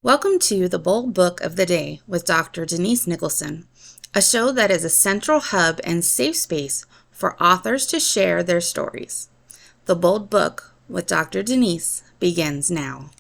Welcome to The Bold Book of the Day with Dr. Denise Nicholson, a show that is a central hub and safe space for authors to share their stories. The Bold Book with Dr. Denise begins now.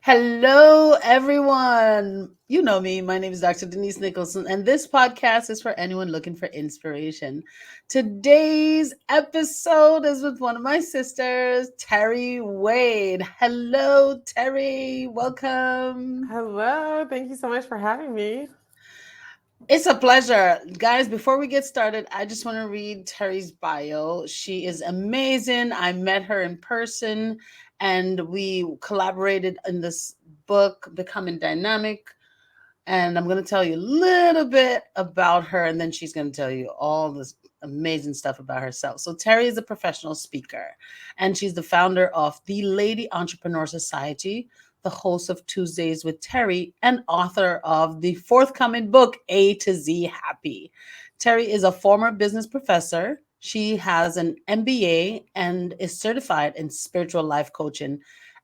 Hello, everyone. You know me. My name is Dr. Denise Nicholson, and this podcast is for anyone looking for inspiration. Today's episode is with one of my sisters, Terri Wade. Hello, Terri. Welcome. Hello. Thank you so much for having me. It's a pleasure. Guys, before we get started, I just want to read Terri's bio. She is amazing. I met her in person and we collaborated in this book, Becoming Dynamic. And I'm going to tell you a little bit about her, and then she's going to tell you all this amazing stuff about herself. So, Terri is a professional speaker, and she's the founder of the Lady Entrepreneur Society, the host of Tuesdays with Terri, and author of the forthcoming book, A to Z Happy. Terri is a former business professor. She has an MBA and is certified in spiritual life coaching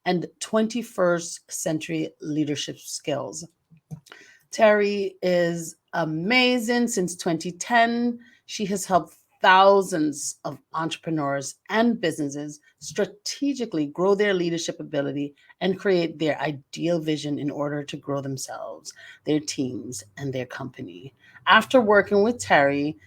and 21st century leadership skills. Terri is amazing. Since 2010, she has helped thousands of entrepreneurs and businesses strategically grow their leadership ability and create their ideal vision in order to grow themselves, their teams, and their company. After working with Terri,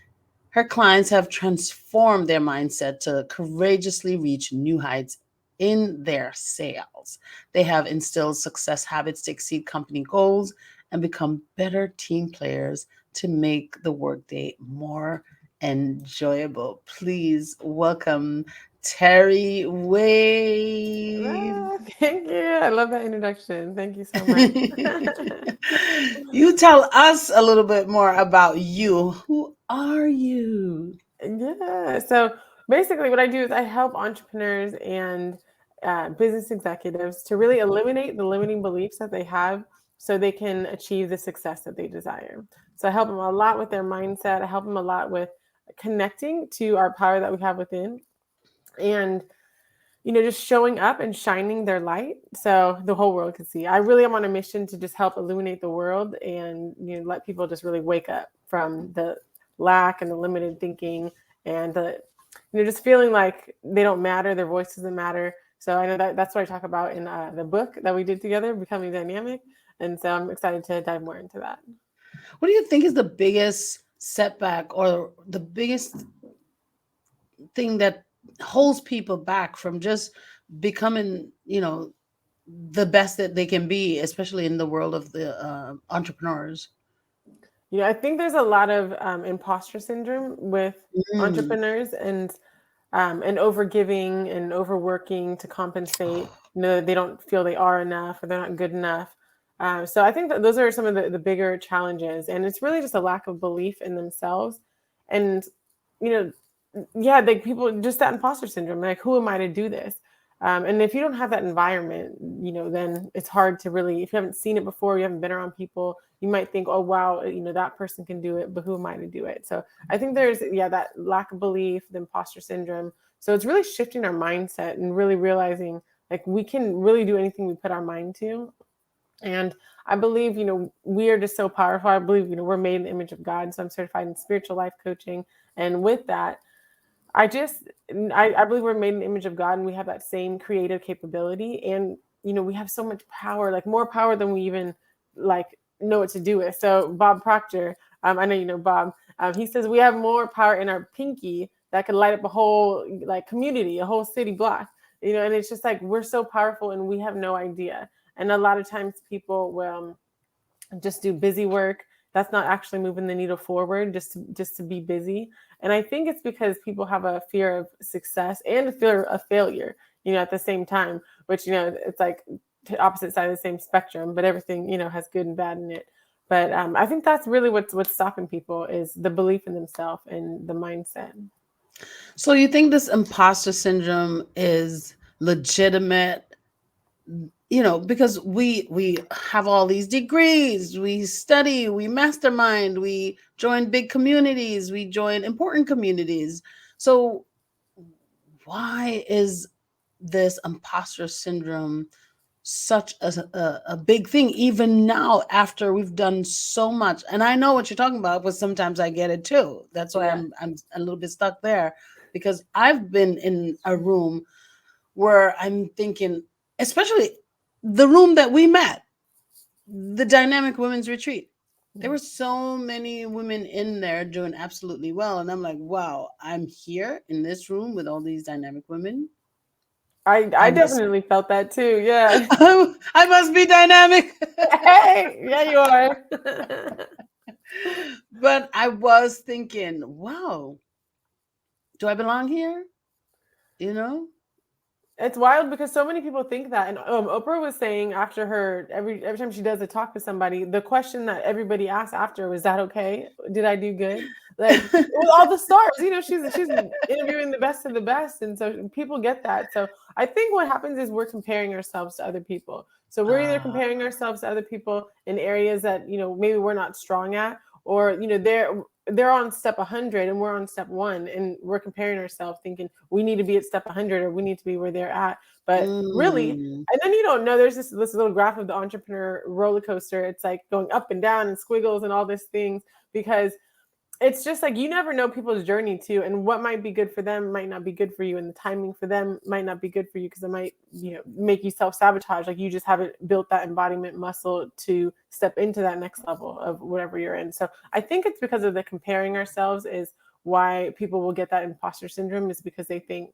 her clients have transformed their mindset to courageously reach new heights in their sales. They have instilled success habits to exceed company goals and become better team players to make the workday more enjoyable. Please welcome Terri Wade. Thank you. I love that introduction. Thank you so much. You tell us a little bit more about you. Who are you? Yeah. So basically, what I do is I help entrepreneurs and business executives to really eliminate the limiting beliefs that they have so they can achieve the success that they desire. So I help them a lot with their mindset. I help them a lot with connecting to our power that we have within. And just showing up and shining their light so the whole world can see. I really am on a mission to just help illuminate the world and let people just really wake up from the lack and the limited thinking and the just feeling like they don't matter, their voice doesn't matter. So I know that's what I talk about in the book that we did together, Becoming Dynamic. And so I'm excited to dive more into that. What do you think is the biggest setback or the biggest thing that holds people back from just becoming, the best that they can be, especially in the world of the entrepreneurs? I think there's a lot of imposter syndrome with Mm. entrepreneurs and overgiving and overworking to compensate. They don't feel they are enough or they're not good enough. So I think that those are some of the bigger challenges, and it's really just a lack of belief in themselves. And you know, yeah, like people just that imposter syndrome. Like, who am I to do this? And if you don't have that environment, then it's hard to really. If you haven't seen it before, you haven't been around people, you might think, oh wow, that person can do it, but who am I to do it? So I think there's that lack of belief, the imposter syndrome. So it's really shifting our mindset and really realizing like we can really do anything we put our mind to. And I believe, we are just so powerful. I believe, we're made in the image of God. So I'm certified in spiritual life coaching. And with that, I believe we're made in the image of God and we have that same creative capability. And, we have so much power, like more power than we even like know what to do with. So Bob Proctor, I know you know Bob, he says we have more power in our pinky that could light up a whole like community, a whole city block, and it's just like we're so powerful and we have no idea. And a lot of times people will just do busy work that's not actually moving the needle forward, just to be busy. And I think it's because people have a fear of success and a fear of failure, at the same time, which it's like the opposite side of the same spectrum, but everything has good and bad in it. But I think that's really what's stopping people is the belief in themselves and the mindset. So you think this imposter syndrome is legitimate? Because we have all these degrees, we study, we mastermind, we join big communities, we join important communities. So why is this imposter syndrome such a big thing, even now after we've done so much. And I know what you're talking about, but sometimes I get it too. That's why Yeah. I'm a little bit stuck there, because I've been in a room where I'm thinking, especially the room that we met, the Dynamic Women's Retreat. There were so many women in there doing absolutely well. And I'm like, wow, I'm here in this room with all these dynamic women. I definitely felt that too. Yeah. I must be dynamic. Hey, yeah, you are. But I was thinking, wow, do I belong here? You know? It's wild because so many people think that. And Oprah was saying after her every time she does a talk to somebody, the question that everybody asks after was, "That okay? Did I do good?" Like with all the stars, she's interviewing the best of the best, and so people get that. So I think what happens is we're comparing ourselves to other people. So we're either comparing ourselves to other people in areas that maybe we're not strong at, or they're on step 100 and we're on step 1, and we're comparing ourselves thinking we need to be at step 100 or we need to be where they're at. But really, and then you don't know, there's this little graph of the entrepreneur roller coaster. It's like going up and down and squiggles and all these things, because it's just like you never know people's journey too, and what might be good for them might not be good for you, and the timing for them might not be good for you, because it might make you self-sabotage. Like you just haven't built that embodiment muscle to step into that next level of whatever you're in. So I think it's because of the comparing ourselves is why people will get that imposter syndrome, is because they think,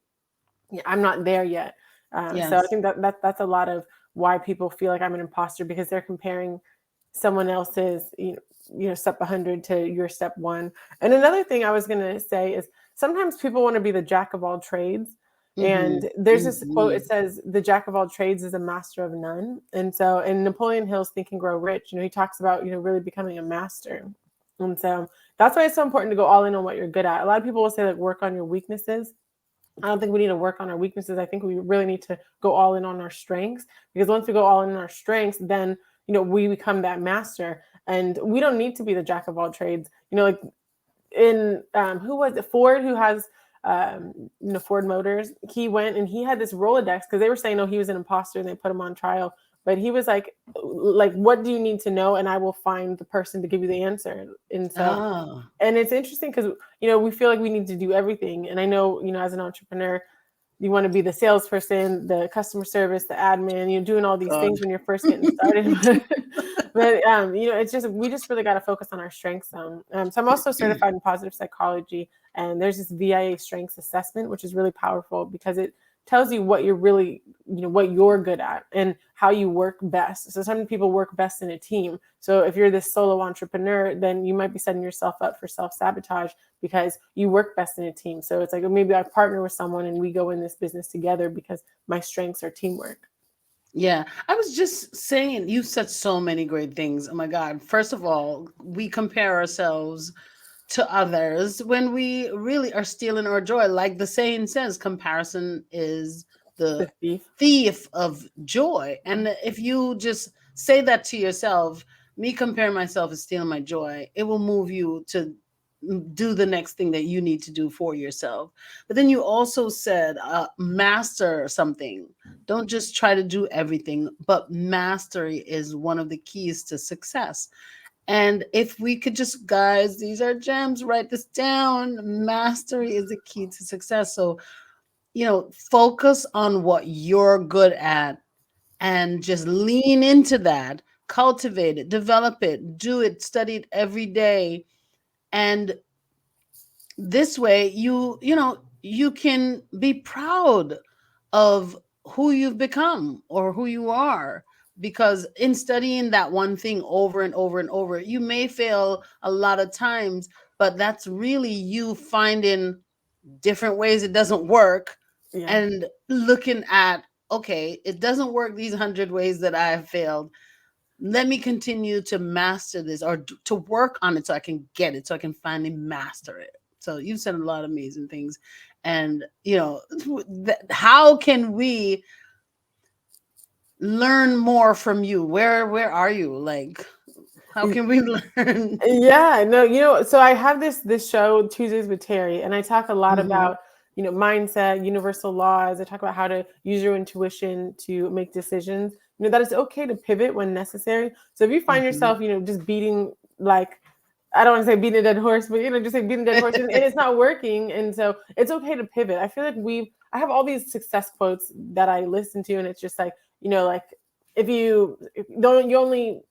I'm not there yet. So I think that's a lot of why people feel like I'm an imposter, because they're comparing someone else's step 100 to your step 1. And another thing I was going to say is sometimes people want to be the jack of all trades. And there's this quote, it says, the jack of all trades is a master of none. And so in Napoleon Hill's Think and Grow Rich, he talks about really becoming a master. And so that's why it's so important to go all in on what you're good at. A lot of people will say, like, work on your weaknesses. I don't think we need to work on our weaknesses. I think we really need to go all in on our strengths, because once we go all in on our strengths, then we become that master. And we don't need to be the jack of all trades. Like in who was it? Ford, who has Ford Motors. He went and he had this Rolodex, because they were saying, no, he was an imposter, and they put him on trial. But he was like, what do you need to know? And I will find the person to give you the answer. And so, and it's interesting because, we feel like we need to do everything. And I know, as an entrepreneur, you want to be the salesperson, the customer service, the admin, you're doing all these things when you're first getting started. But, it's just, we just really got to focus on our strengths. So I'm also certified in positive psychology, and there's this VIA strengths assessment, which is really powerful because it tells you what you're really, what you're good at and how you work best. So some people work best in a team. So if you're this solo entrepreneur, then you might be setting yourself up for self-sabotage because you work best in a team. So it's like, maybe I partner with someone and we go in this business together because my strengths are teamwork. Yeah, I was just saying, you said so many great things. Oh my God. First of all, we compare ourselves to others when we really are stealing our joy. Like the saying says, comparison is the thief of joy. And if you just say that to yourself, me comparing myself is stealing my joy, it will move you to do the next thing that you need to do for yourself. But then you also said master something. Don't just try to do everything, but mastery is one of the keys to success. And if we could just, guys, these are gems, write this down. Mastery is the key to success. So, focus on what you're good at and just lean into that, cultivate it, develop it, do it, study it every day. And this way you can be proud of who you've become or who you are, because in studying that one thing over and over and over, you may fail a lot of times, but that's really you finding different ways it doesn't work. And looking at, okay, it doesn't work these 100 ways that I have failed. Let me continue to master this, or to work on it so I can get it, so I can finally master it. So you've said a lot of amazing things. And, how can we learn more from you? Where are you? Like, how can we learn? Yeah, no, so I have this show, Tuesdays with Terri, and I talk a lot about, mindset, universal laws. I talk about how to use your intuition to make decisions, that it's okay to pivot when necessary. So if you find Mhm. yourself, just beating, like, I don't want to say beating a dead horse, but just say beating a dead horse, and it's not working. And so it's okay to pivot. I feel like I have all these success quotes that I listen to, and it's just like, like, if you don't, you only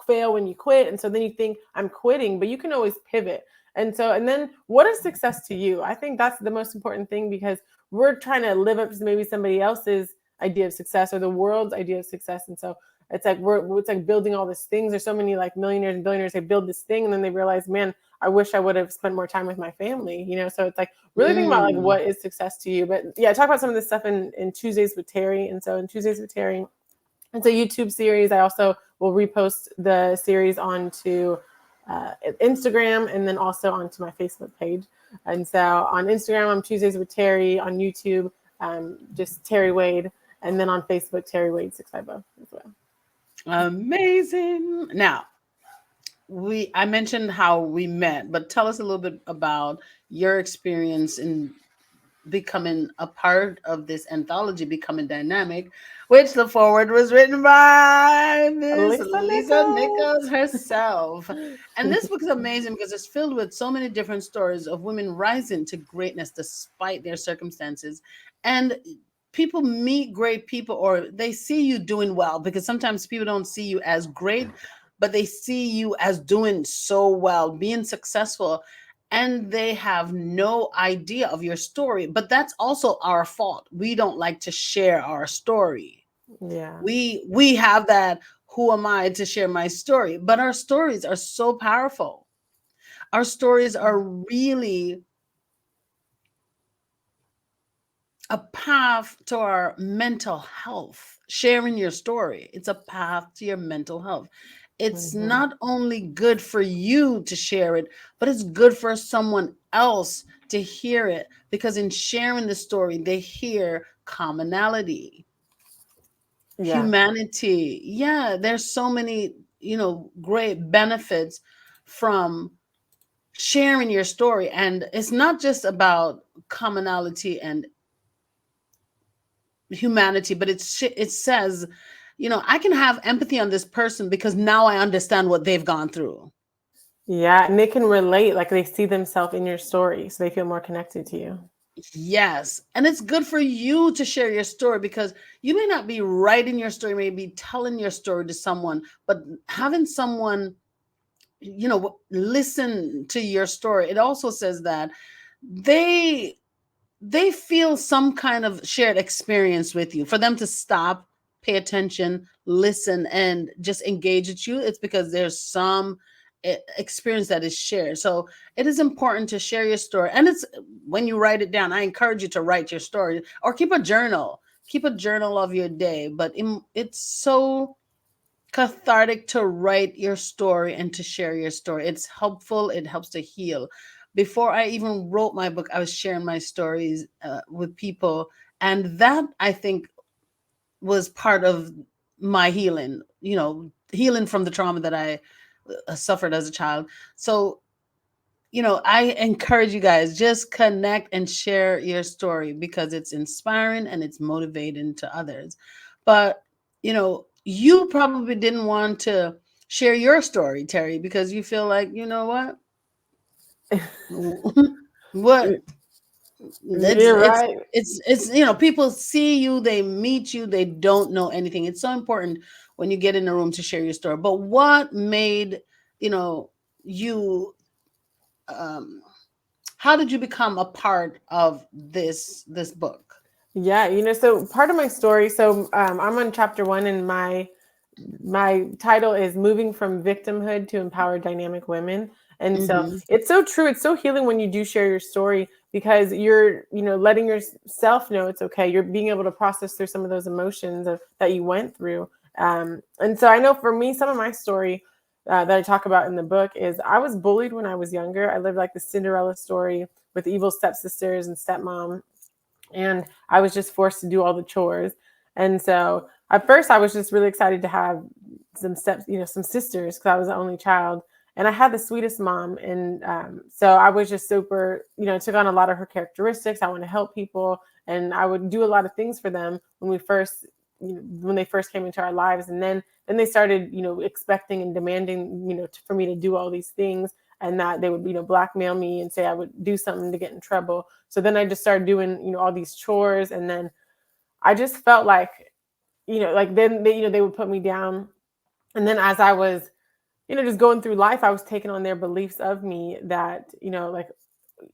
fail when you quit. And so then you think, I'm quitting, but you can always pivot. And so, and then what is success to you? I think that's the most important thing, because we're trying to live up to maybe somebody else's idea of success or the world's idea of success. And so it's like it's like building all these things. There's so many like millionaires and billionaires, they build this thing and then they realize, man, I wish I would have spent more time with my family, So it's like really think about like Mm. what is success to you. But yeah, talk about some of this stuff in Tuesdays with Terri. And so in Tuesdays with Terri, it's a YouTube series. I also will repost the series onto Instagram and then also onto my Facebook page. And so on Instagram, I'm Tuesdays with Terri. On YouTube, just Terri Wade. And then on Facebook, Terri Wade 650 as well. Amazing. Now, I mentioned how we met, but tell us a little bit about your experience in becoming a part of this anthology, Becoming Dynamic, which the forward was written by Miss Lisa Lisa Nichols Nichols. herself. And this book is amazing because it's filled with so many different stories of women rising to greatness despite their circumstances. And people meet great people, or they see you doing well, because sometimes people don't see you as great, but they see you as doing so well, being successful, and they have no idea of your story. But that's also our fault. We don't like to share our story. Yeah. We have that, who am I to share my story? But our stories are so powerful. Our stories are really a path to our mental health. Sharing your story, it's a path to your mental health. It's Mm-hmm. not only good for you to share it, but it's good for someone else to hear it, because in sharing the story, they hear commonality, Yeah. humanity. Yeah, there's so many, great benefits from sharing your story. And it's not just about commonality and humanity, but it says, I can have empathy on this person because now I understand what they've gone through. Yeah. And they can relate, like they see themselves in your story. So they feel more connected to you. Yes. And it's good for you to share your story, because you may not be writing your story, maybe telling your story to someone, but having someone, listen to your story. It also says that they they feel some kind of shared experience with you. For them to stop, pay attention, listen, and just engage with you, it's because there's some experience that is shared. So it is important to share your story. And it's when you write it down, I encourage you to write your story or keep a journal. Keep a journal of your day. But it's so cathartic to write your story and to share your story. It's helpful, it helps to heal. Before I even wrote my book, I was sharing my stories with people. And that, I think, was part of my healing, healing from the trauma that I suffered as a child. So, I encourage you guys, just connect and share your story, because it's inspiring and it's motivating to others. But, you probably didn't want to share your story, Terri, because you feel like, you know what? What? it's You're it's right. it's people see you, they meet you, they don't know anything. It's so important when you get in a room to share your story. But what made you um how did you become a part of this book? Yeah. So part of my story, so I'm on chapter 1, and my title is Moving from Victimhood to Empowered Dynamic Women. And so Mm-hmm. it's so true. It's so healing when you do share your story, because you're, letting yourself know it's okay. You're being able to process through some of those emotions that you went through. And so I know for me, some of my story that I talk about in the book is I was bullied when I was younger. I lived like the Cinderella story with evil stepsisters and stepmom, and I was just forced to do all the chores. And so at first I was just really excited to have some some sisters, because I was the only child. And I had the sweetest mom. And so I was just super, took on a lot of her characteristics. I want to help people, and I would do a lot of things for them when we first, when they first came into our lives. And then they started, expecting and demanding, for me to do all these things, and that they would, blackmail me and say I would do something to get in trouble. So then I just started doing, all these chores. And then I just felt like, then they would put me down. And then as I was, just going through life, I was taking on their beliefs of me that, like,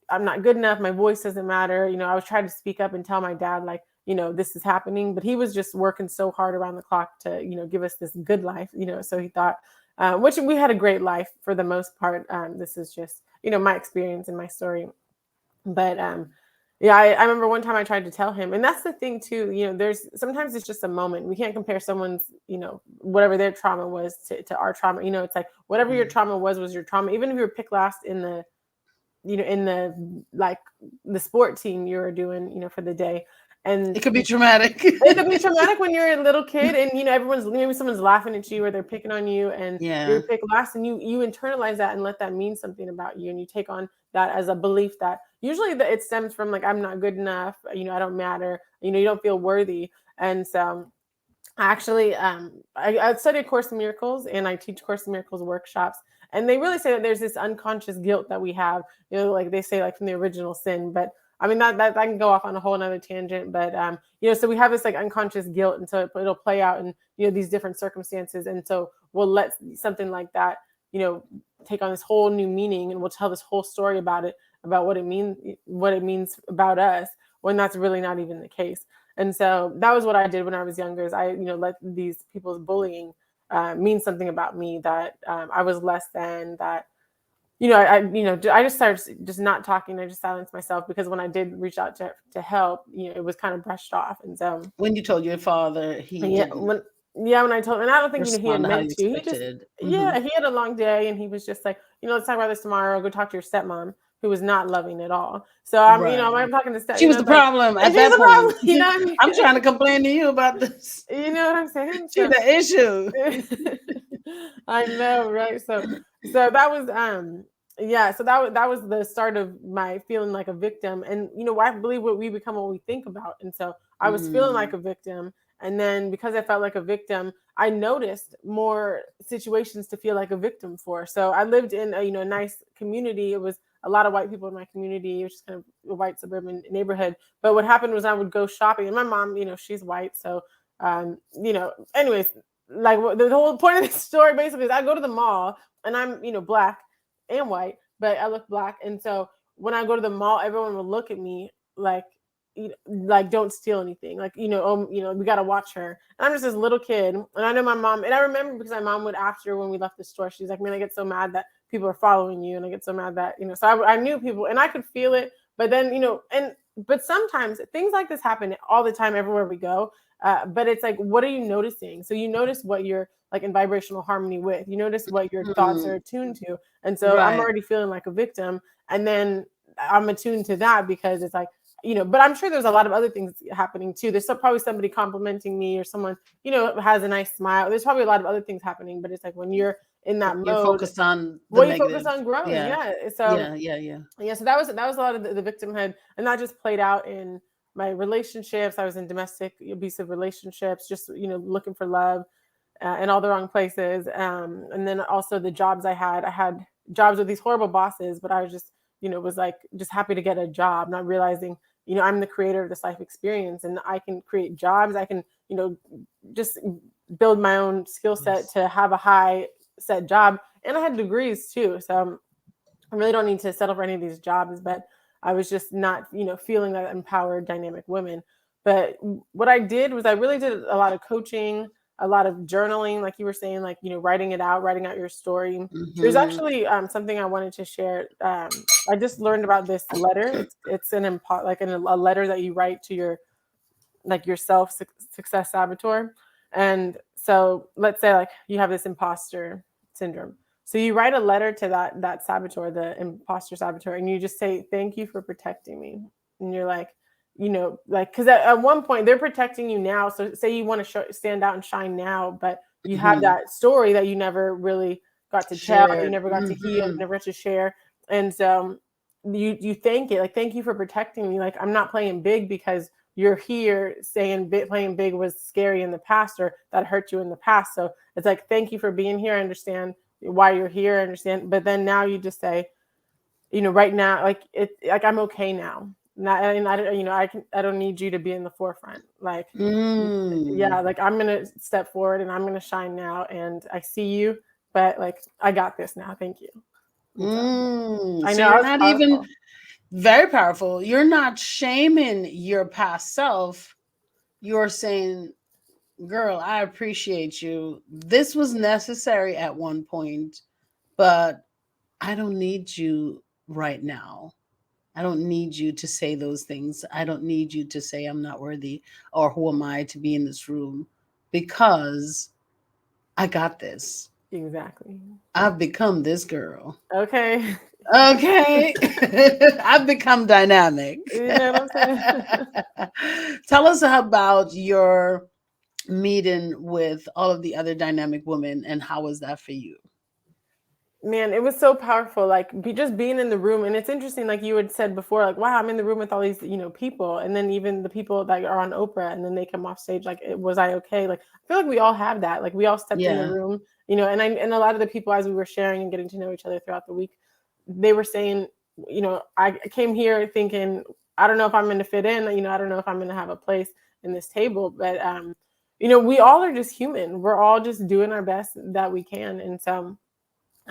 I'm not good enough. My voice doesn't matter. I was trying to speak up and tell my dad, like, this is happening, but he was just working so hard around the clock to, give us this good life, so he thought, which we had a great life for the most part. This is just, my experience and my story. But yeah, I remember one time I tried to tell him, and that's the thing too, there's sometimes it's just a moment. We can't compare someone's, whatever their trauma was to our trauma. It's like whatever your trauma was your trauma. Even if you were picked last in the, in the, like, the sport team you were doing, for the day. And it could be traumatic. It could be traumatic when you're a little kid and, maybe someone's laughing at you or they're picking on you, and you're picked last, and you internalize that and let that mean something about you. And you take on that as a belief that usually it stems from, like, I'm not good enough, I don't matter, you don't feel worthy. And so actually, I studied Course in Miracles, and I teach Course in Miracles workshops. And they really say that there's this unconscious guilt that we have, like they say, like from the original sin. But I mean, that I can go off on a whole nother tangent. But, so we have this like unconscious guilt. And so it'll play out in, these different circumstances. And so we'll let something like that, take on this whole new meaning, and we'll tell this whole story about it, about what it means about us, when that's really not even the case. And so that was what I did when I was younger, is I, let these people's bullying mean something about me, that I was less than, that, I just started just not talking. I just silenced myself, because when I did reach out to help, it was kind of brushed off. And so when you told your father, when I told him, and I don't think, he had meant to. He just, he had a long day, and he was just like, let's talk about this tomorrow. Go talk to your stepmom, who was not loving at all. So I'm, I'm talking to she was the problem at that point. What I mean? I'm trying to complain to you about this. You know what I'm saying? She's the issue. I know, right? So that was so that was the start of my feeling like a victim. And I believe we become what we think about. And so I was feeling like a victim. And then because I felt like a victim, I noticed more situations to feel like a victim for. So I lived in a nice community. It was a lot of white people in my community, which is kind of a white suburban neighborhood. But what happened was I would go shopping, and my mom, she's white. So, anyways, like the whole point of this story basically is I go to the mall, and I'm, black and white, but I look black. And so when I go to the mall, everyone will look at me like don't steal anything. Like, we got to watch her. And I'm just this little kid. And I know my mom, and I remember because my mom would, after when we left the store, she's like, man, I get so mad that people are following you. And I get so mad that, so I knew people, and I could feel it. But then, but sometimes things like this happen all the time, everywhere we go. But it's like, what are you noticing? So you notice what you're like in vibrational harmony with, you notice what your thoughts are attuned to. And so I'm already feeling like a victim. And then I'm attuned to that because it's like, but I'm sure there's a lot of other things happening too. There's probably somebody complimenting me, or someone, has a nice smile. There's probably a lot of other things happening, but it's like when you're in that you're mode, focused on you focus on growing. Yeah. So so that was a lot of the victimhood, and that just played out in my relationships. I was in domestic abusive relationships, just, looking for love in all the wrong places. And then also the jobs I had jobs with these horrible bosses, but I was just, was like, just happy to get a job, not realizing, I'm the creator of this life experience, and I can create jobs. I can, just build my own skill set to have a high set job. And I had degrees too. So I really don't need to settle for any of these jobs, but I was just not, feeling that empowered dynamic woman. But what I did was I really did a lot of coaching, a lot of journaling, like you were saying, like, writing out your story. There's actually something I wanted to share. I just learned about this letter. It's a letter that you write to your success saboteur. And so let's say like you have this imposter syndrome. So you write a letter to that saboteur, the imposter saboteur, and you just say, thank you for protecting me. And you're like, because at one point they're protecting you now. So say you want to stand out and shine now, but you have that story that you never really got to tell, you never got to heal, you never got to share. And so you thank it, like, thank you for protecting me. Like, I'm not playing big because you're here saying playing big was scary in the past, or that hurt you in the past. So it's like, thank you for being here. I understand why you're here. I understand. But then now you just say, right now, like I'm okay now. Not, and I don't, I don't need you to be in the forefront. Like, yeah, like I'm gonna step forward and I'm gonna shine now, and I see you, but like I got this now. Thank you. I So know you're it's not powerful. even very powerful. You're not shaming your past self. You're saying, girl, I appreciate you. This was necessary at one point, but I don't need you right now. I don't need you to say those things. I don't need you to say I'm not worthy or who am I to be in this room, because I got this. Exactly. I've become this girl. Okay. Okay. I've become dynamic. You know what I'm saying? Tell us about your meeting with all of the other dynamic women, and how was that for you? Man, it was so powerful. Like just being in the room, and it's interesting. Like you had said before, like wow, I'm in the room with all these people, and then even the people that are on Oprah, and then they come off stage. Like, was I okay? Like I feel like we all have that. Like we all stepped in the Yeah. room, and a lot of the people, as we were sharing and getting to know each other throughout the week, they were saying, I came here thinking, I don't know if I'm going to fit in. I don't know if I'm going to have a place in this table, but we all are just human. We're all just doing our best that we can, and so.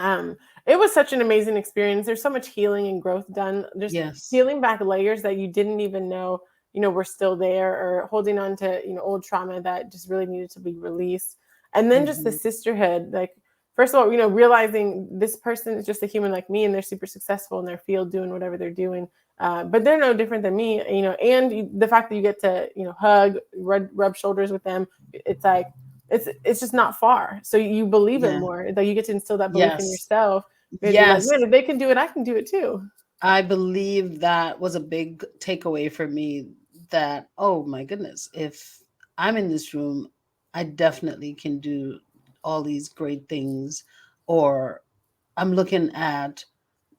It was such an amazing experience. There's so much healing and growth done, just Yes. peeling back layers that you didn't even know, were still there, or holding on to, old trauma that just really needed to be released. And then just the Mhm. sisterhood, like, first of all, realizing this person is just a human like me, and they're super successful in their field doing whatever they're doing. But they're no different than me, and the fact that you get to, hug, rub shoulders with them, it's like, it's just not far. So you believe it Yeah. more. Like you get to instill that belief in Yes. yourself. Because you're like, Yes. man, if they can do it, I can do it too. I believe that was a big takeaway for me, that, oh my goodness, if I'm in this room, I definitely can do all these great things. Or I'm looking at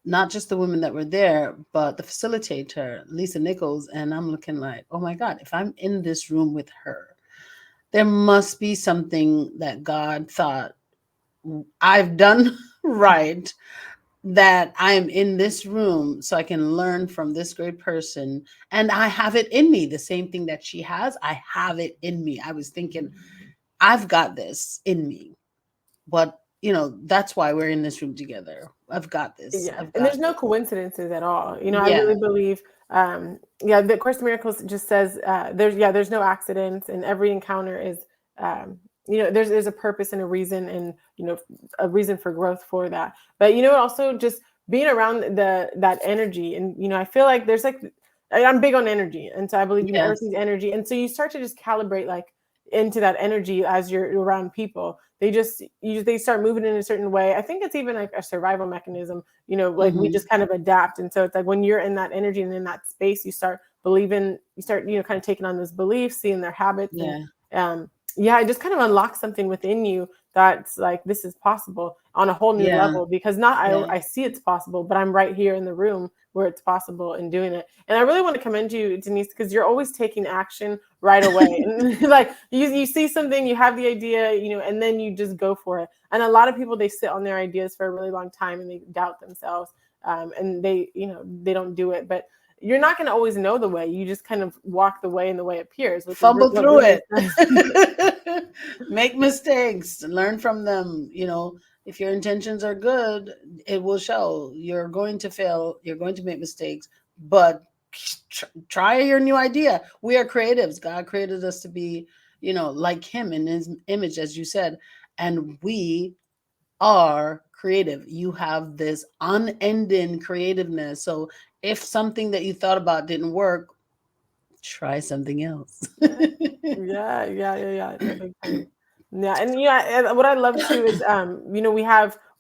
not just the women that were there, but the facilitator, Lisa Nichols, and I'm looking like, oh my God, if I'm in this room with her, there must be something that God thought I've done right, that I'm in this room so I can learn from this great person. And I have it in me. The same thing that she has, I have it in me. I was thinking, I've got this in me. But, that's why we're in this room together. I've got this. Yeah, I've and got there's no this. coincidences at all. I Yeah. really believe, the Course in Miracles just says, there's no accidents, and every encounter is, there's a purpose and a reason, and a reason for growth for that. But also just being around that energy, and I feel like there's like, I'm big on energy, and so I believe Yes. everything's energy, and so you start to just calibrate like into that energy as you're around people. They start moving in a certain way. I think it's even like a survival mechanism, like we Hmm. just kind of adapt. And so it's like when you're in that energy and in that space, you start believing, you start, kind of taking on those beliefs, seeing their habits, and Yeah. yeah, it just kind of unlocks something within you that's like, this is possible on a whole new Yeah. level, because not Yeah. I see it's possible, but I'm right here in the room where it's possible and doing it. And I really want to commend you, Denise, because you're always taking action right away. And like you see something, you have the idea, and then you just go for it. And a lot of people, they sit on their ideas for a really long time and they doubt themselves, and they don't do it. But you're not going to always know the way. You just kind of walk the way, and the way appears, which is Fumble what through really does. it. Make mistakes, learn from them. If your intentions are good, it will show. You're going to fail, you're going to make mistakes, but try your new idea. We are creatives. God created us to be, like him in his image, as you said, and we are creative. You have this unending creativeness. So if something that you thought about didn't work, try something else. Yeah. No, big time. Yeah, and and what I love too is,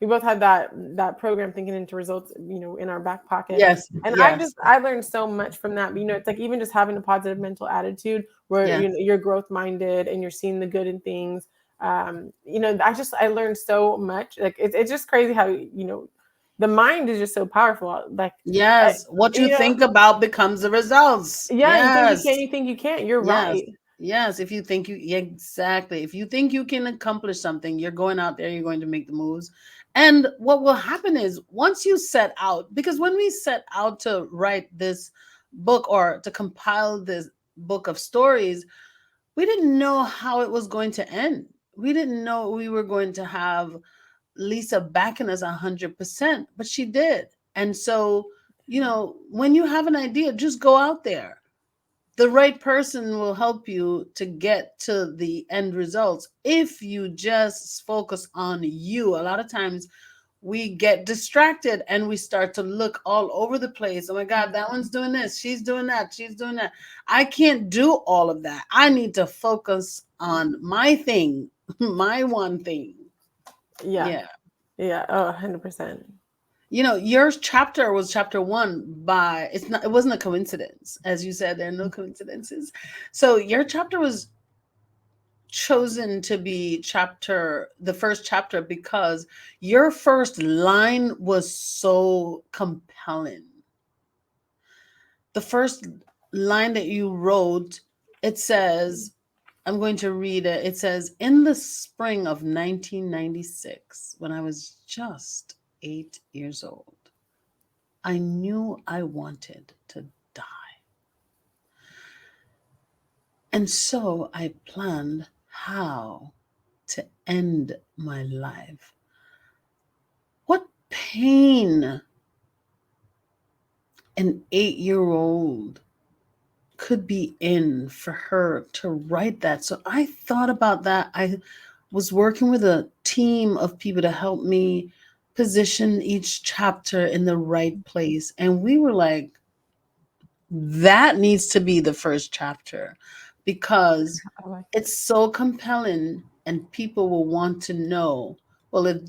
we both had that program, Thinking into Results, in our back pocket. Yes, And yes, I learned so much from that. But, it's like even just having a positive mental attitude where yes. you're growth minded and you're seeing the good in things. I learned so much. Like it's just crazy how the mind is just so powerful. Like, Yes, what you you know, think about becomes the results. yeah, Yes. you think you can't. You're Yes. right. Yes. If you think exactly. If you think you can accomplish something, you're going out there, you're going to make the moves. And what will happen is once you set out, because when we set out to write this book or to compile this book of stories, we didn't know how it was going to end. We didn't know we were going to have Lisa backing us 100%, but she did. And so, when you have an idea, just go out there. The right person will help you to get to the end results if you just focus on you. A lot of times we get distracted and we start to look all over the place. Oh my God, that one's doing this, she's doing that, she's doing that. I can't do all of that. I need to focus on my thing, my one thing. Yeah. Oh, 100%. Your chapter was chapter 1 by it wasn't a coincidence. As you said, there are no coincidences. So your chapter was chosen to be the first chapter because your first line was so compelling. The first line that you wrote, it says, I'm going to read it. It says, in the spring of 1996, when I was just 8 years old, I knew I wanted to die. And so I planned how to end my life. What pain an 8-year-old could be in for her to write that. So I thought about that. I was working with a team of people to help me position each chapter in the right place. And we were like, that needs to be the first chapter because it's so compelling and people will want to know, well,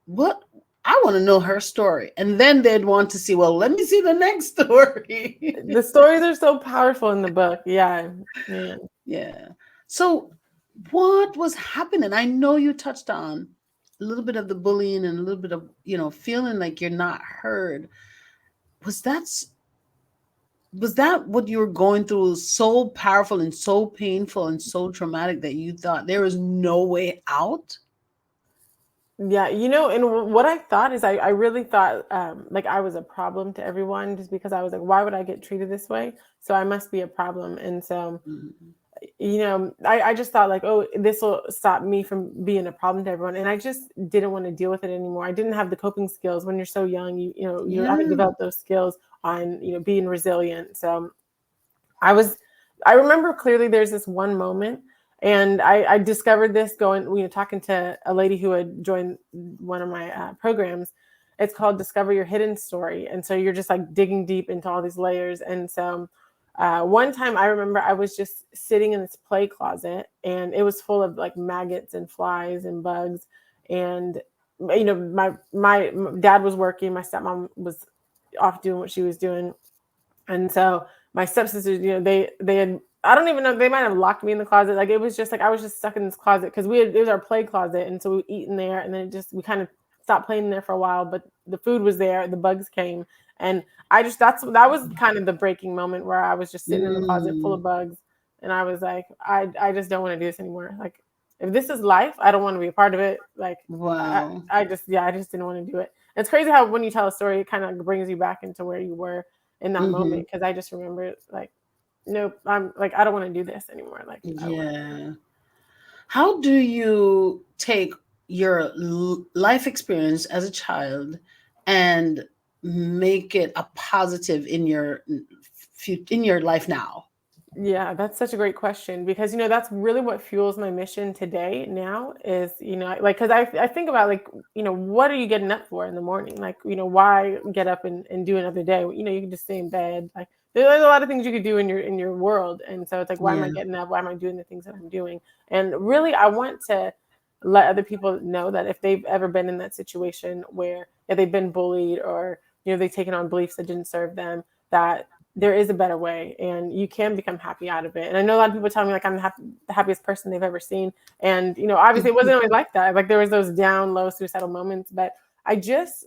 what I want to know her story. And then they'd want to see, well, let me see the next story. The stories are so powerful in the book. Yeah. Man. Yeah. So what was happening? I know you touched on a little bit of the bullying and a little bit of, feeling like you're not heard. Was that what you were going through, so powerful and so painful and so traumatic that you thought there was no way out? Yeah, and what I thought is I really thought like I was a problem to everyone just because I was like, why would I get treated this way? So I must be a problem. And so, I just thought like, oh, this will stop me from being a problem to everyone. And I just didn't want to deal with it anymore. I didn't have the coping skills. When you're so young, you haven't developed those skills on, being resilient. So I remember clearly there's this one moment. And I discovered this talking to a lady who had joined one of my programs. It's called Discover Your Hidden Story. And so you're just like digging deep into all these layers. And so one time I remember I was just sitting in this play closet and it was full of like maggots and flies and bugs. And, my dad was working, my stepmom was off doing what she was doing. And so my stepsisters, they had, I don't even know, they might have locked me in the closet. Like, it was just like, I was just stuck in this closet because it was our play closet. And so we would eat in there and then we kind of stopped playing in there for a while, but the food was there, the bugs came. And that was kind of the breaking moment where I was just sitting in the closet full of bugs. And I was like, I just don't want to do this anymore. Like, if this is life, I don't want to be a part of it. Like, Wow. I just didn't want to do it. And it's crazy how when you tell a story, it kind of brings you back into where you were in that moment. Cause I just remember like, nope, I'm like, I don't want to do this anymore. Like, yeah. How do you take your life experience as a child and make it a positive in your life now? Yeah, that's such a great question because, that's really what fuels my mission today now is, like, cause I think about like, what are you getting up for in the morning? Like, why get up and do another day? You can just stay in bed. Like there's a lot of things you could do in your world. And so it's like, why am I getting up? Why am I doing the things that I'm doing? And really, I want to let other people know that if they've ever been in that situation where they've been bullied or, they've taken on beliefs that didn't serve them, that there is a better way and you can become happy out of it. And I know a lot of people tell me like I'm the happiest person they've ever seen. And, obviously it wasn't always like that. Like there was those down low suicidal moments, but I just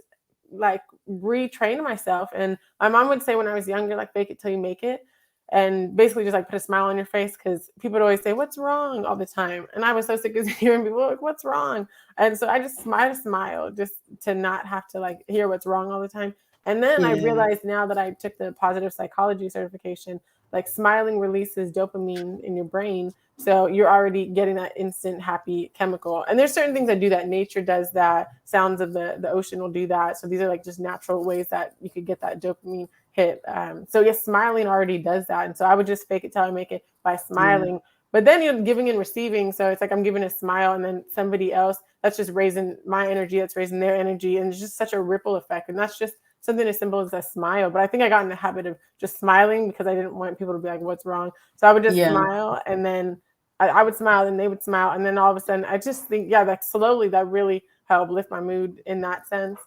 like retrain myself. And my mom would say when I was younger, like, fake it till you make it. And basically just like put a smile on your face, because people would always say, what's wrong, all the time. And I was so sick of hearing people like, what's wrong? And so I just smile just to not have to like hear what's wrong all the time. And then I realized now that I took the positive psychology certification, like smiling releases dopamine in your brain. So you're already getting that instant happy chemical. And there's certain things that do that. Nature does that. Sounds of the ocean will do that. So these are like just natural ways that you could get that dopamine hit. So yes, smiling already does that. And so I would just fake it till I make it by smiling. But then you're giving and receiving. So it's like I'm giving a smile, and then somebody else, that's just raising my energy, that's raising their energy. And it's just such a ripple effect. And that's just something as simple as a smile. But I think I got in the habit of just smiling because I didn't want people to be like, what's wrong? So I would just smile, and then I would smile, and they would smile. And then all of a sudden, I just think, that slowly that really helped lift my mood in that sense.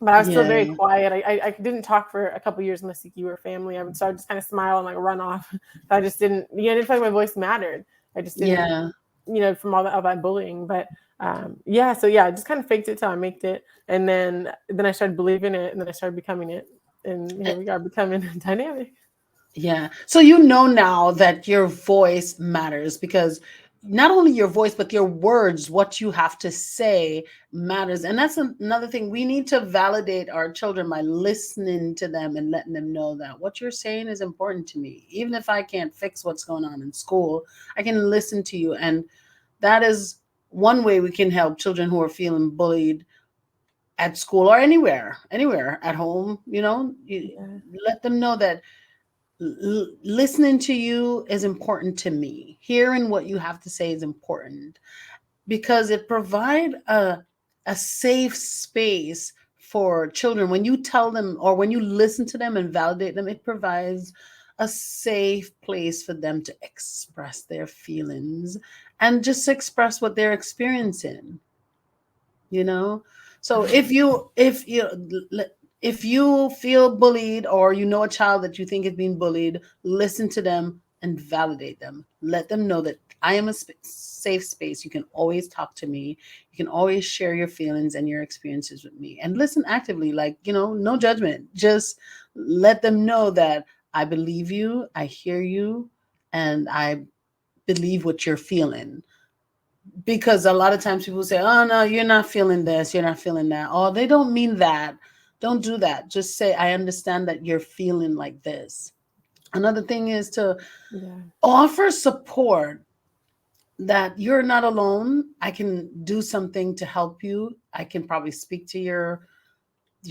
But I was still very quiet. I didn't talk for a couple of years unless you were family. I would start just kind of smile and like run off. I just didn't, I didn't feel like my voice mattered. I just didn't, from all that bullying. But so I just kind of faked it till I made it. And then I started believing it, and then I started becoming it. And here we are becoming dynamic. Yeah. So you know now that your voice matters, because not only your voice, but your words, what you have to say matters. And that's another thing. We need to validate our children by listening to them and letting them know that what you're saying is important to me. Even if I can't fix what's going on in school, I can listen to you. And that is one way we can help children who are feeling bullied at school or anywhere at home. Let them know that listening to you is important to me. Hearing what you have to say is important, because it provides a safe space for children. When you tell them, or when you listen to them and validate them, it provides a safe place for them to express their feelings and just express what they're experiencing. So if you feel bullied, or a child that you think is being bullied, listen to them and validate them. Let them know that I am a safe space. You can always talk to me. You can always share your feelings and your experiences with me, and listen actively, like, no judgment. Just let them know that I believe you, I hear you, and I believe what you're feeling. Because a lot of times people say, oh no, you're not feeling this, you're not feeling that. Oh, they don't mean that. Don't do that. Just say, I understand that you're feeling like this. Another thing is to offer support, that you're not alone. I can do something to help you. I can probably speak to your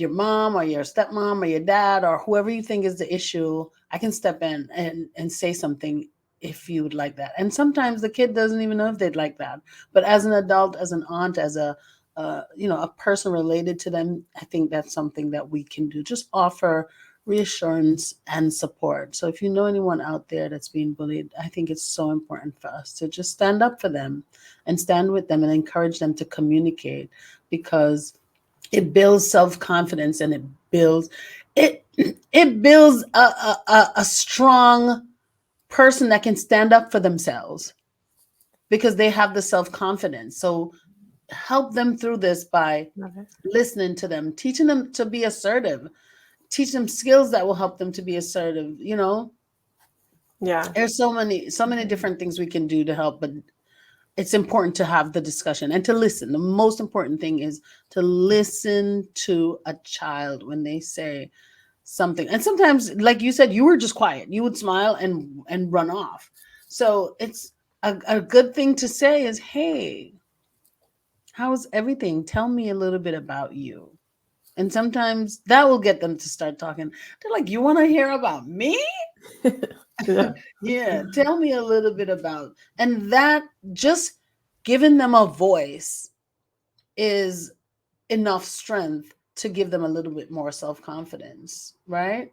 mom or your stepmom or your dad or whoever you think is the issue. I can step in and say something if you would like that. And sometimes the kid doesn't even know if they'd like that. But as an adult, as an aunt, as a person related to them, I think that's something that we can do. Just offer reassurance and support. So if you know anyone out there that's being bullied, I think it's so important for us to just stand up for them and stand with them and encourage them to communicate, because it builds self-confidence, and it builds a strong person that can stand up for themselves, because they have the self-confidence. So help them through this by listening to them, teaching them to be assertive, teach them skills that will help them to be assertive. There's so many different things we can do to help, but it's important to have the discussion and to listen. The most important thing is to listen to a child when they say something. And sometimes, like you said, you were just quiet. You would smile and run off. So it's a good thing to say is, hey, how's everything? Tell me a little bit about you. And sometimes that will get them to start talking. They're like, you want to hear about me? Yeah, tell me a little bit about. And that, just giving them a voice is enough strength to give them a little bit more self-confidence, right?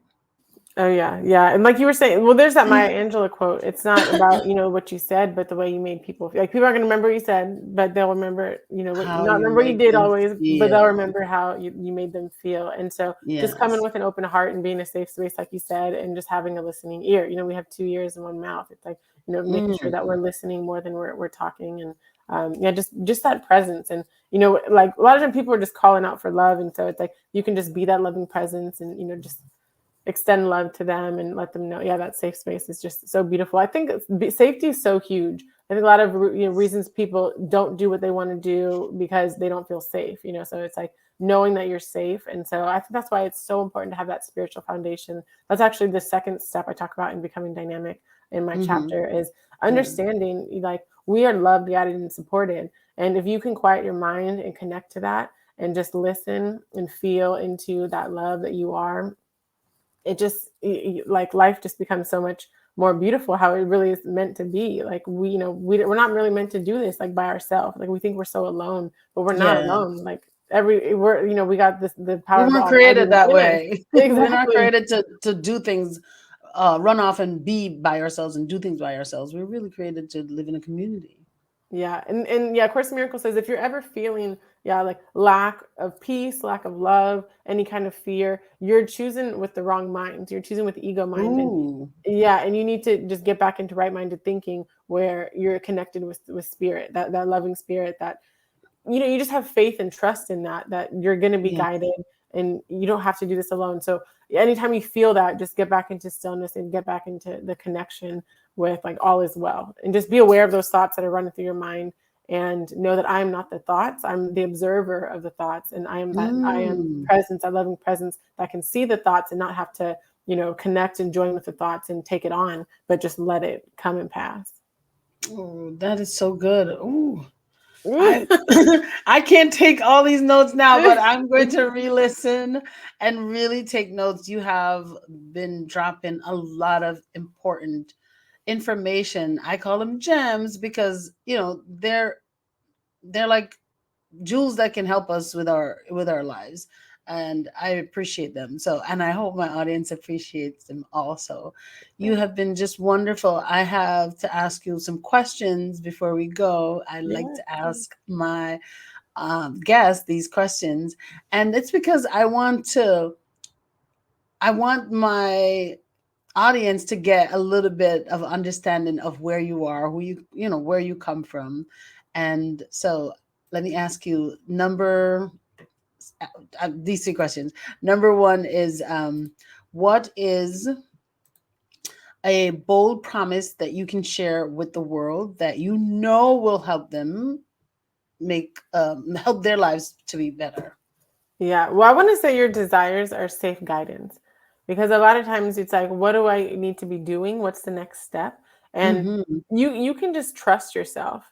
Oh yeah. And like you were saying, well, there's that Maya Angelou quote. It's not about, what you said, but the way you made people feel. Like, people aren't going to remember what you said, but they'll remember, not remember what you did always, but they'll remember how you made them feel. And so just coming with an open heart and being a safe space, like you said, and just having a listening ear. We have 2 ears and one mouth. It's like, making sure that we're listening more than we're talking. And Yeah, just that presence. And like a lot of times people are just calling out for love, and so it's like you can just be that loving presence, and just extend love to them and let them know, yeah, that safe space is just so beautiful. I think safety is so huge. I think a lot of reasons people don't do what they want to do because they don't feel safe. So it's like knowing that you're safe. And so I think that's why it's so important to have that spiritual foundation. That's actually the second step I talk about in becoming dynamic in my chapter, is understanding like we are loved, guided, and supported. And if you can quiet your mind and connect to that and just listen and feel into that love that you are, it just like life just becomes so much more beautiful, how it really is meant to be. Like we're not really meant to do this like by ourselves. Like we think we're so alone, but we're not Yeah. alone. Like we got the We power of the weren't Almighty created that within us. way. We're not Exactly. created to do things, run off and be by ourselves and do things by ourselves. We're really created to live in a community. Yeah. And yeah, Course in Miracles says if you're ever feeling, yeah, like lack of peace, lack of love, any kind of fear, you're choosing with the wrong mind. You're choosing with the ego mind. And Ooh. yeah, and you need to just get back into right-minded thinking where you're connected with spirit, that loving spirit, that you just have faith and trust in that you're going to be Yeah. guided, and you don't have to do this alone. So anytime you feel that, just get back into stillness and get back into the connection with like all is well, and just be aware of those thoughts that are running through your mind, and know that I am not the thoughts. I'm the observer of the thoughts, and I am Mm. presence, that loving presence that can see the thoughts and not have to connect and join with the thoughts and take it on, but just let it come and pass. Oh, that is so good. Ooh. I I can't take all these notes now, but I'm going to re-listen and really take notes. You have been dropping a lot of important information. I call them gems because they're like jewels that can help us with our lives, and I appreciate them. So, and I hope my audience appreciates them also. You have been just wonderful. I have to ask you some questions before we go. I like Yeah. to ask my guests these questions, and it's because I want my audience to get a little bit of understanding of where you are, who where you come from. And so let me ask you these three questions. Number one is, what is a bold promise that you can share with the world that you know will help them help their lives to be better? Yeah. Well, I want to say your desires are safe guidance, because a lot of times it's like, what do I need to be doing? What's the next step? And Mm-hmm. you can just trust yourself.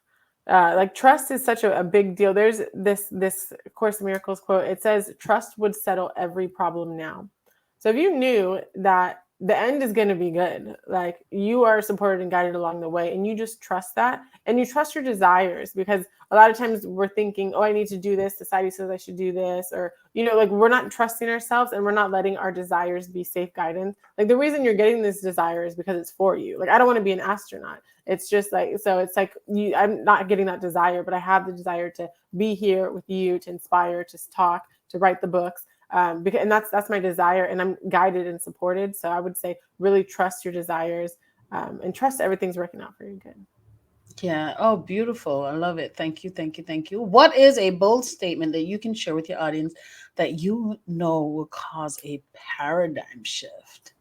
Like trust is such a big deal. There's this Course in Miracles quote. It says, "Trust would settle every problem now." So if you knew that the end is going to be good, like you are supported and guided along the way, and you just trust that, and you trust your desires, because a lot of times we're thinking, oh, I need to do this. Society says I should do this. Or, like we're not trusting ourselves, and we're not letting our desires be safe guidance. Like the reason you're getting this desire is because it's for you. Like, I don't want to be an astronaut. It's just like, so it's like I'm not getting that desire, but I have the desire to be here with you, to inspire, to talk, to write the books. Because, and that's my desire, and I'm guided and supported. So I would say really trust your desires, and trust everything's working out for your good. Yeah. Oh, beautiful. I love it. Thank you. Thank you. Thank you. What is a bold statement that you can share with your audience that you know will cause a paradigm shift?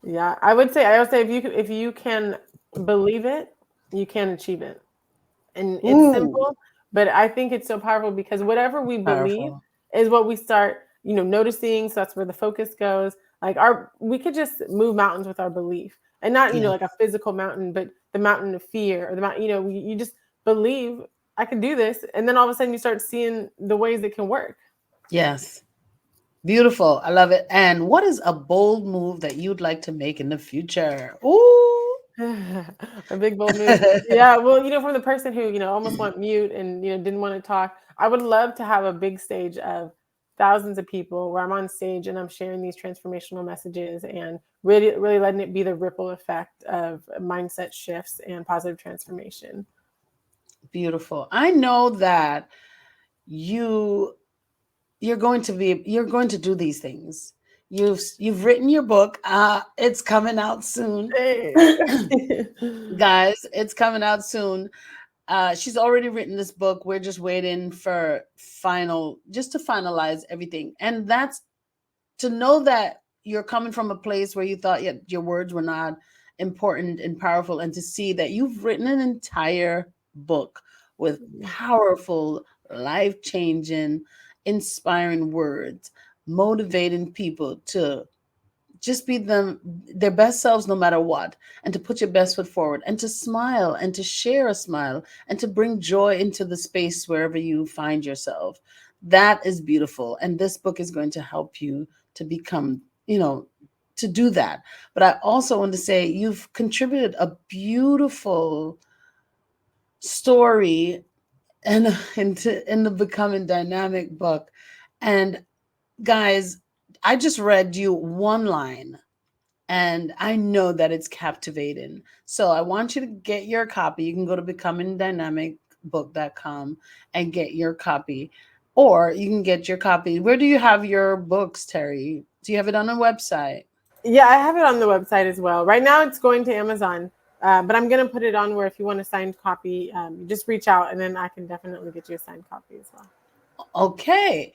Yeah, I would say if you can believe it, you can achieve it. And it's Ooh, simple, but I think it's so powerful, because whatever we believe powerful. is what we start, noticing. So that's where the focus goes. Like we could just move mountains with our belief, and not, Yeah. like a physical mountain, but the mountain of fear, or the mountain, you just believe I can do this. And then all of a sudden you start seeing the ways it can work. Yes. Beautiful. I love it. And what is a bold move that you'd like to make in the future? Ooh. A big bold move. Yeah, well, from the person who, almost went mute and, didn't want to talk, I would love to have a big stage of thousands of people where I'm on stage and I'm sharing these transformational messages, and really, really letting it be the ripple effect of mindset shifts and positive transformation. Beautiful. I know that you you're going to do these things. You've written your book. It's coming out soon. Hey. Guys, it's coming out soon. She's already written this book. We're just waiting for just to finalize everything. And that's to know that you're coming from a place where you thought your words were not important and powerful, and to see that you've written an entire book with powerful, life changing, inspiring words, motivating people to just be their best selves no matter what, and to put your best foot forward, and to smile, and to share a smile, and to bring joy into the space wherever you find yourself. That is beautiful, and this book is going to help you to become, to do that. But I also want to say you've contributed a beautiful story and in the Becoming Dynamic book. And guys, I just read you one line, and I know that it's captivating. So I want you to get your copy. You can go to becomingdynamicbook.com and get your copy. Or you can get your copy. Where do you have your books, Terri? Do you have it on a website? Yeah, I have it on the website as well. Right now it's going to Amazon, but I'm going to put it on where if you want a signed copy, just reach out and then I can definitely get you a signed copy as well. Okay.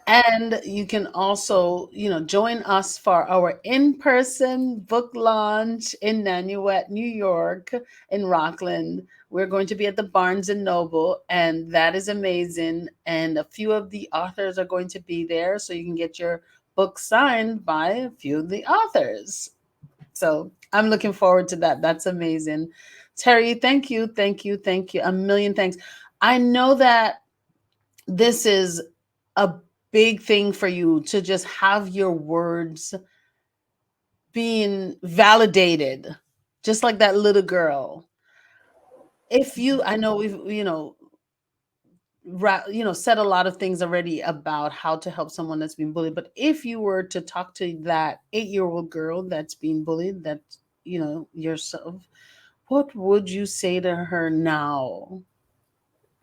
And you can also, join us for our in-person book launch in Nanuet, New York, in Rockland. We're going to be at the Barnes and Noble, and that is amazing. And a few of the authors are going to be there, so you can get your book signed by a few of the authors. So I'm looking forward to that. That's amazing. Terri, thank you, thank you, thank you. A million thanks. I know that this is a big thing for you to just have your words being validated, just like that little girl. I know we've, said a lot of things already about how to help someone that's been bullied. But if you were to talk to that 8-year-old girl that's being bullied, that, yourself, what would you say to her now?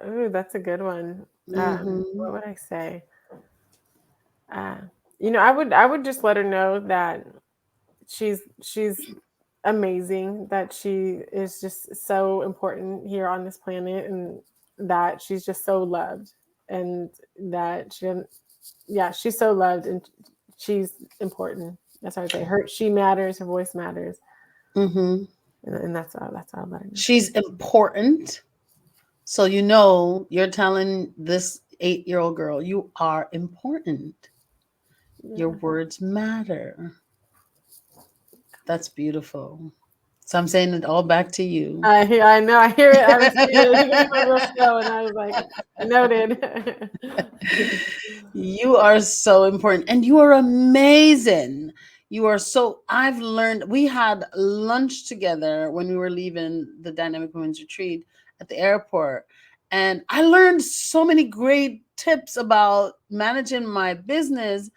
Oh, that's a good one. Mm-hmm. What would I say? I would just let her know that she's amazing, that she is just so important here on this planet, and that she's just so loved, and that she's so loved, and she's important. That's how I say she matters, her voice matters. Mm-hmm. And that's all I'm letting her know. She's important. So you're telling this 8-year-old girl, you are important. Your Yeah. words matter. That's beautiful. So I'm saying it all back to you. I know. I hear it. I was it went real slow, and I was like, noted. You are so important, and you are amazing. I've learned, we had lunch together when we were leaving the Dynamic Women's Retreat at the airport. And I learned so many great tips about managing my business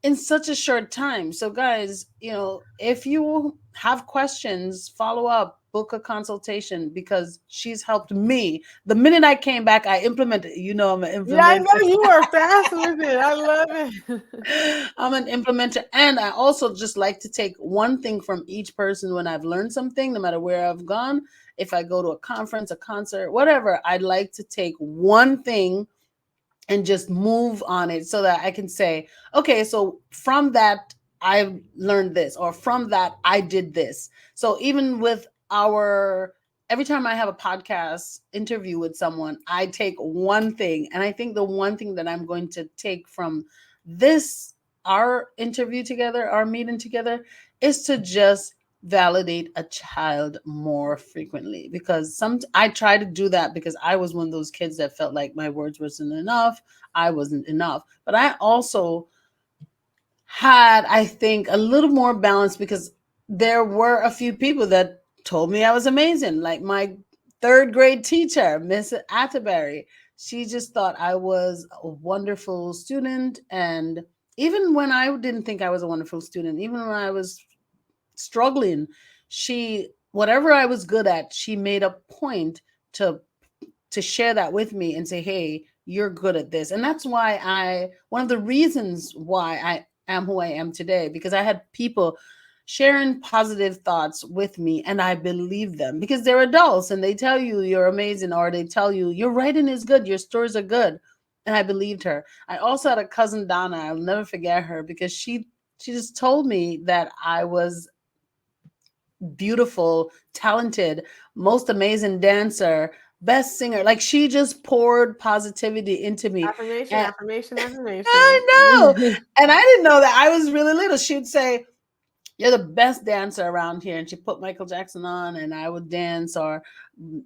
in such a short time. So guys, if you have questions, follow up, book a consultation, because she's helped me. The minute I came back, I implemented, I'm an Yeah, I know implementer. you are fast with it. I love it. I'm an implementer. And I also just like to take one thing from each person when I've learned something, no matter where I've gone. If I go to a conference, a concert, whatever, I'd like to take one thing and just move on it, so that I can say, okay, so from that, I learned this, or from that, I did this. So even with every time I have a podcast interview with someone, I take one thing. And I think the one thing that I'm going to take from our interview together, our meeting together, is to just validate a child more frequently, because I try to do that, because I was one of those kids that felt like my words wasn't enough. I wasn't enough. But I also had, I think, a little more balance, because there were a few people that told me I was amazing, like my 3rd grade teacher, Miss Atterbury. She just thought I was a wonderful student. And even when I didn't think I was a wonderful student, even when I was struggling, whatever I was good at, she made a point to share that with me and say, hey, you're good at this. And that's one of the reasons why I am who I am today, because I had people sharing positive thoughts with me, and I believe them because they're adults and they tell you you're amazing, or they tell you your writing is good, your stories are good. And I believed her. I also had a cousin, Donna. I'll never forget her because she just told me that I was beautiful, talented, most amazing dancer, best singer. Like she just poured positivity into me. Affirmation, And affirmation, affirmation. I know. And I didn't know that. I was really little. She would say, "You're the best dancer around here." And she put Michael Jackson on and I would dance, or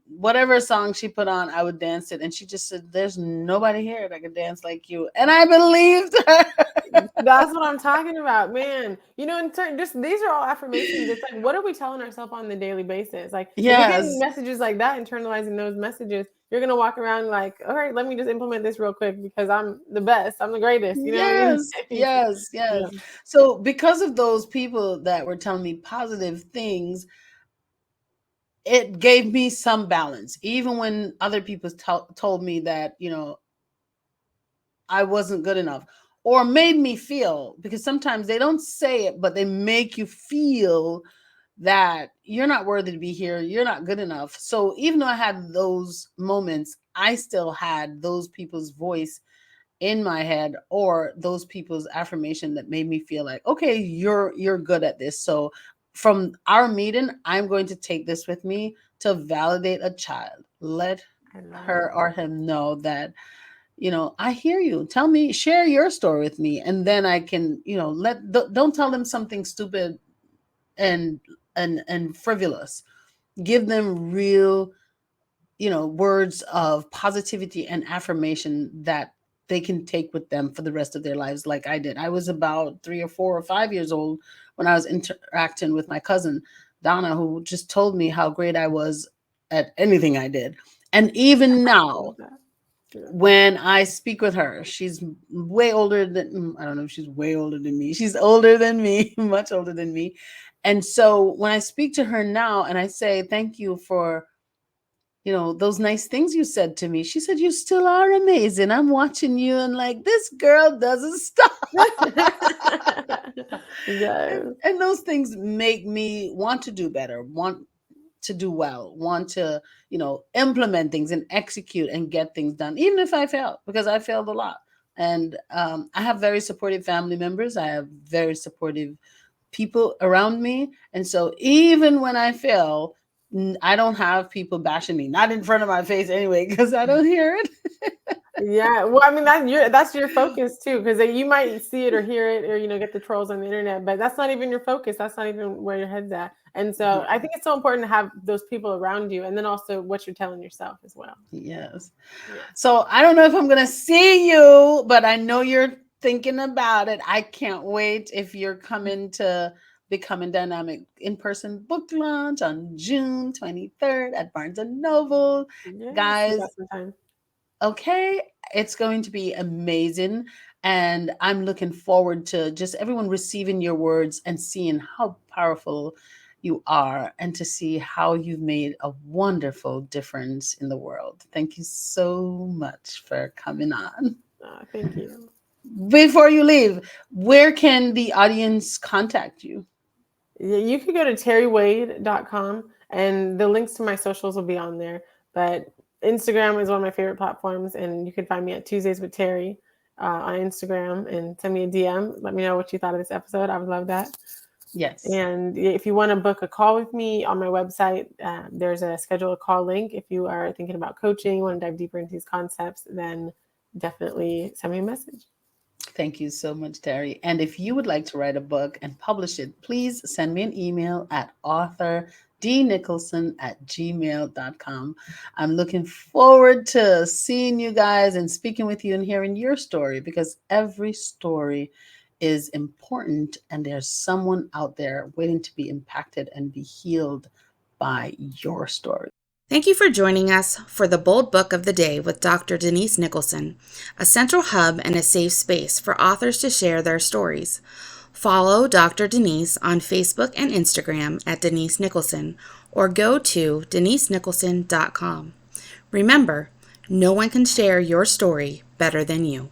whatever song she put on, I would dance it. And she just said, "There's nobody here that can dance like you." And I believed her. That's what I'm talking about, man. You know, just these are all affirmations. It's like, what are we telling ourselves on the daily basis? Like, if you're getting Yes. messages like that, internalizing those messages, you're gonna walk around like, all right, let me just implement this real quick because I'm the best, I'm the greatest. You know what I mean? Yes, yes, yes. Yeah. So because of those people that were telling me positive things, it gave me some balance. Even when other people told me that, I wasn't good enough, or made me feel, because sometimes they don't say it, but they make you feel that you're not worthy to be here, you're not good enough. So even though I had those moments, I still had those people's voice in my head, or those people's affirmation that made me feel like, okay, you're good at this. So from our meeting, I'm going to take this with me to validate a child. Let I love her it. or him know that, I hear you. Tell me, share your story with me, and then I can, don't tell them something stupid and frivolous. Give them real, words of positivity and affirmation that they can take with them for the rest of their lives, like I did. I was about 3 or 4 or 5 years old when I was interacting with my cousin, Donna, who just told me how great I was at anything I did. And even I now, love that. Yeah. when I speak with her, she's way older than, I don't know if she's way older than me. She's older than me, much older than me. And so when I speak to her now and I say, thank you for, those nice things you said to me, she said, you still are amazing. I'm watching you and like, this girl doesn't stop. Yes. And those things make me want to do better, want to do well, want to, implement things and execute and get things done, even if I fail, because I failed a lot. And I have very supportive family members. I have very supportive people around me. And so even when I fail, I don't have people bashing me, not in front of my face anyway, because I don't hear it. Yeah, well, I mean that's your focus too, because you might see it or hear it or get the trolls on the internet, but that's not even your focus. That's not even where your head's at. And so I think it's so important to have those people around you, and then also what you're telling yourself as well. Yes. Yeah. So I don't know if I'm gonna see you, but I know you're thinking about it. I can't wait if you're coming to Becoming Dynamic in-person book launch on June 23rd at Barnes and Noble. Yes, we Guys, got some time. okay, it's going to be amazing. And I'm looking forward to just everyone receiving your words and seeing how powerful you are, and to see how you've made a wonderful difference in the world. Thank you so much for coming on. Thank you. Before you leave, where can the audience contact you? Yeah, you could go to terriwade.com, and the links to my socials will be on there. But Instagram is one of my favorite platforms, and you can find me at Tuesdays with Terri on Instagram, and send me a DM. Let me know what you thought of this episode. I would love that. Yes. And if you want to book a call with me on my website, there's a schedule a call link. If you are thinking about coaching, want to dive deeper into these concepts, then definitely send me a message. Thank you so much, Terri. And if you would like to write a book and publish it, please send me an email at authordnicholson@gmail.com. I'm looking forward to seeing you guys and speaking with you and hearing your story, because every story is important and there's someone out there waiting to be impacted and be healed by your story. Thank you for joining us for the Bold Book of the Day with Dr. Denise Nicholson, a central hub and a safe space for authors to share their stories. Follow Dr. Denise on Facebook and Instagram at Denise Nicholson, or go to denisenicholson.com. Remember, no one can share your story better than you.